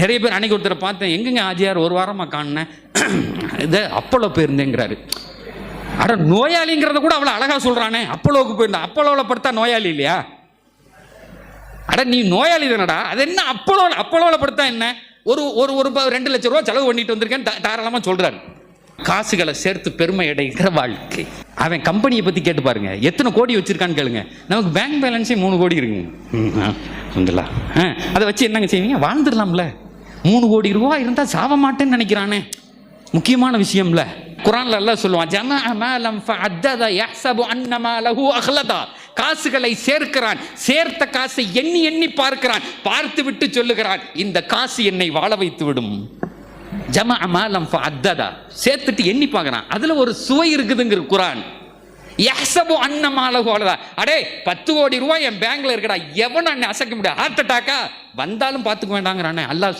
நிறைய பேர் அன்னைக்கு ஒருத்தரை பார்த்தேன், எங்கெங்க ஆஜியார் ஒரு வாரமாக காணுனேன், இதை அப்போலோ போயிருந்தேங்கிறாரு. அட நோயாளிங்கிறத கூட அவ்வளோ அழகாக சொல்கிறானே, அப்போலோவுக்கு போயிருந்தேன். அப்போலோவில் படுத்தா நோயாளி இல்லையா? அட நீ நோயாளி தானடா, அது என்ன அப்போலோவில் படுத்தா என்ன? ஒரு ஒரு ஒரு 2 லட்சம் ரூபா செலவு பண்ணிட்டு வந்திருக்கேன்னு தாராளமாக சொல்கிறாரு. காசுகளை சேர்த்து பெருமை அடைகிற வாழ்க்கை. அவன் கம்பெனியை பற்றி கேட்டு பாருங்க, எத்தனை கோடி வச்சிருக்கான்னு கேளுங்க. நமக்கு பேங்க் பேலன்ஸே 3 கோடி இருக்குங்க. அதை வச்சு என்னங்க செய்வீங்க? வாழ்ந்துடலாம்ல. 3 கோடி ரூபா இருந்தால் சாவ மாட்டேன்னு நினைக்கிறானே, முக்கியமான விஷயம்ல. குர்ஆன்ல அல்லாஹ் சொல்லுவான், ஜமஅ மாலம் ஃபஅத்தத யஹ்ஸபு அன்ன மாலஹு அக்லதா. காசுகளை சேர்க்கிறான், சேர்த்த காசை எண்ணி எண்ணி பார்க்கிறான், பார்த்து விட்டு சொல்லுகிறான், இந்த காசு என்னை வாழ வைத்து விடும். ஜமஅ மாலம் ஃபஅத்தத, சேர்த்துட்டு எண்ணி பார்க்கறான். அதுல ஒரு சுவை இருக்குதுங்கிற குர்ஆன். யஹ்ஸபு அன்ன மாலஹு அக்லதா. அடே 10 கோடி ரூபாய் என் பேங்க்ல இருக்குடா, எவனும் அசைக்க முடியாது. ஹார்ட் அட்டாக்கா வந்தாலும் பார்த்துக்க வேண்டாங்கிறானே அல்லாஹ்.